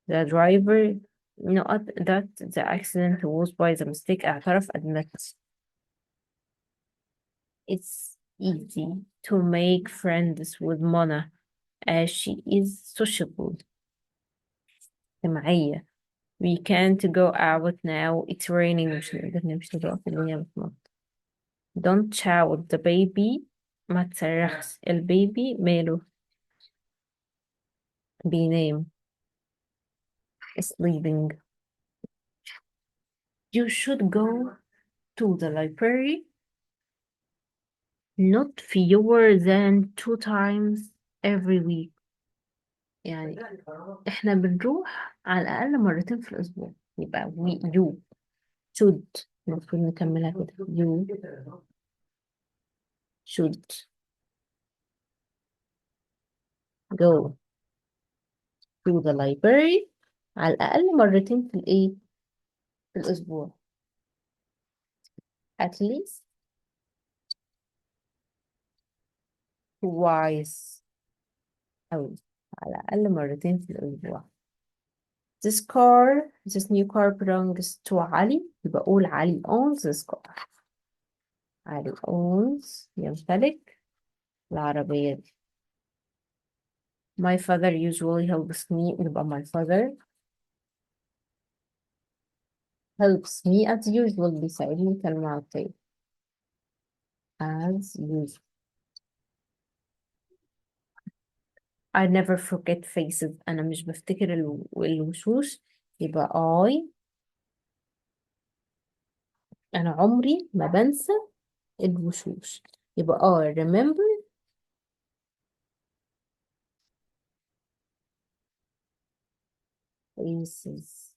The driver noted that the accident was by the mistake. اعترف admit. It's easy to make friends with Mona as she is sociable. اجتماعية. We can't go out now. It's raining. مش نقدر نمشي دلوقتي الدنيا بتمطر. Don't shout. The baby ما تصرخش. البيبي ماله بينام. Sleeping. You should go to the library not fewer than 2 times every week. يعني احنا بنروح على الأقل مرتين في الأسبوع. يبقى you should المفروض نكملها كده. You should go to the library على الأقل مرتين في الإيه؟ في الأسبوع. At least twice أو على الأقل مرتين في الأسبوع. This new car belongs to علي. يبقى أقول علي owns this car. علي owns يمتلك العربية دي. My father usually helps me. يبقى my father helps me as usual. بيساعدني كلمة عطية. As usual. I never forget faces. أنا مش بفتكر الوشوش. يبقى أنا عمري ما بنسى الوشوش. يبقى remember faces.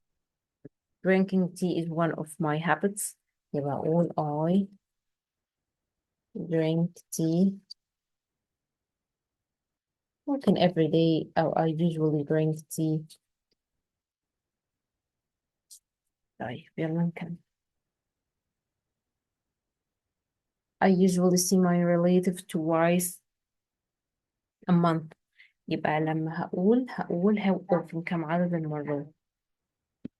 Drinking tea is one of my habits. يبقى أقول I drink tea. ممكن every day أو I usually drink tea. طيب يلا نكمل. I usually see my relative twice a month. يبقى لما هقول how often كم عدد المرات.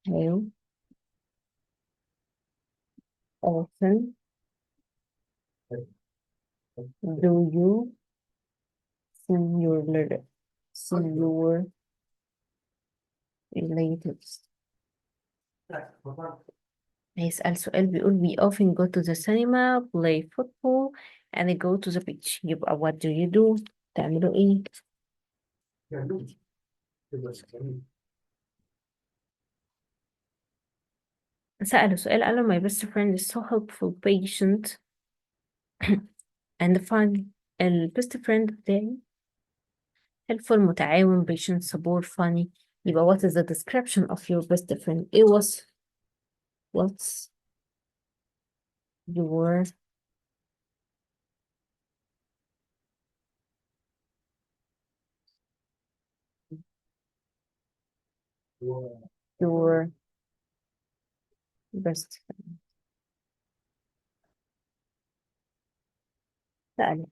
How often do you see your relatives. هيسأل سؤال بيقول we often go to the cinema, play football, and go to the beach. يبقى what do you do؟ تعملوا ايه؟ سأله سؤال قال my best friend is so helpful, patient, and fun. best friend بتاعي helpful متعاون patient support funny. يبقى what is the description of your best friend؟ ايه what's your your best friend. سأل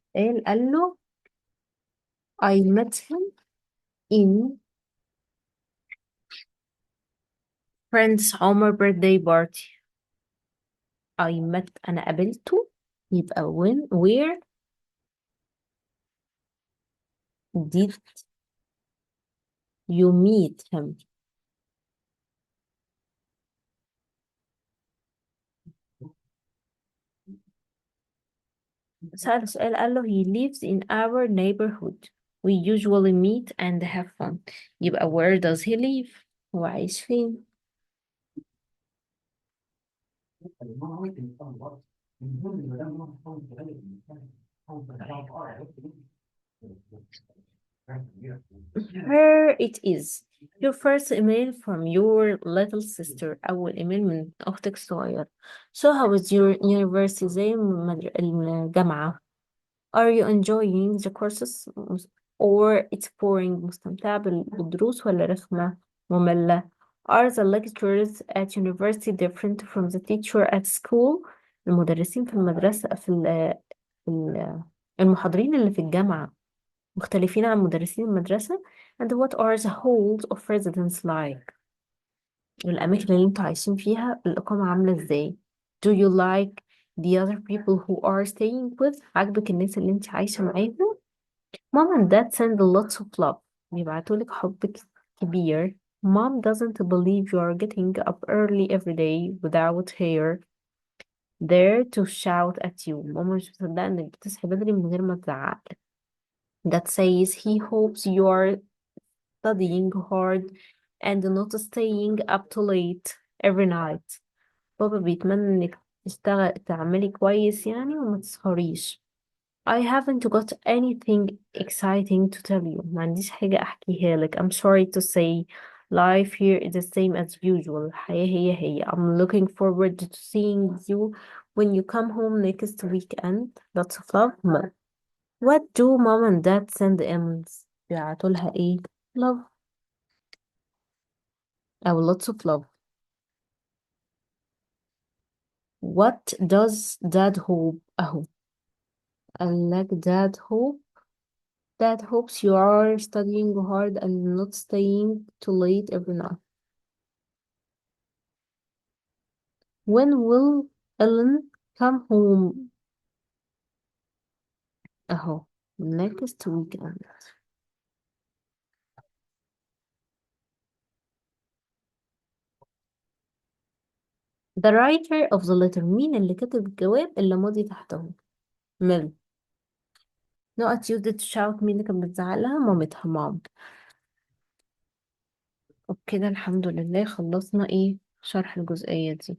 قال له I met him in friend's عمر birthday party. I met أنا قابلته يبقى when where did you meet him. سأل سؤال قال له he lives in our neighborhood. We usually meet and have fun. يبقى where does he live؟ هو عايش فين؟ Here it is. Your first email from your little sister. أول إيميل من أختك الصغيرة. So how is your university زي الجامعة؟ Are you enjoying the courses or it's boring مستمتع بالدروس ولا رخمة مملة؟ Are the lecturers at university different from the teacher at school؟ المدرسين في المدرسة المحاضرين اللي في الجامعة مختلفين عن مدرسين المدرسة. and what are the halls of residence like؟ والأماكن اللي انتوا عايشين فيها الإقامة عاملة ازاي؟ do you like the other people who are staying with؟ عاجبك الناس اللي انت عايشة معاهم؟ Mom and Dad send lots of love. بيبعتولك حب كبير. Mom doesn't believe you are getting up early every day without her there to shout at you. ماما مش مصدقة انك بتصحي بدري من غير ما تزعقلك. Dad says he hopes you are studying hard and not staying up too late every night. بابا بيتمنى انك تعملي كويس يعني وما تسهريش. I haven't got anything exciting to tell you. ما عنديش حاجة أحكيها لك. I'm sorry to say life here is the same as usual. الحياة هي. I'm looking forward to seeing you when you come home next weekend. Lots of love. What do mom and dad send emails؟ بيبعتولها ايه؟ love أو lots of love. What does dad hope؟ أهو قال لك dad hopes you are studying hard and not staying too late every night. When will Ellen come home؟ أهو next weekend. The writer of the letter. مين اللي كتب الجواب اللي ماضي تحته؟ ميل. نقط used to shout. مين اللي كانت بتزعق لها؟ مامتها مام. وبكده الحمد لله خلصنا ايه شرح الجزئية دي.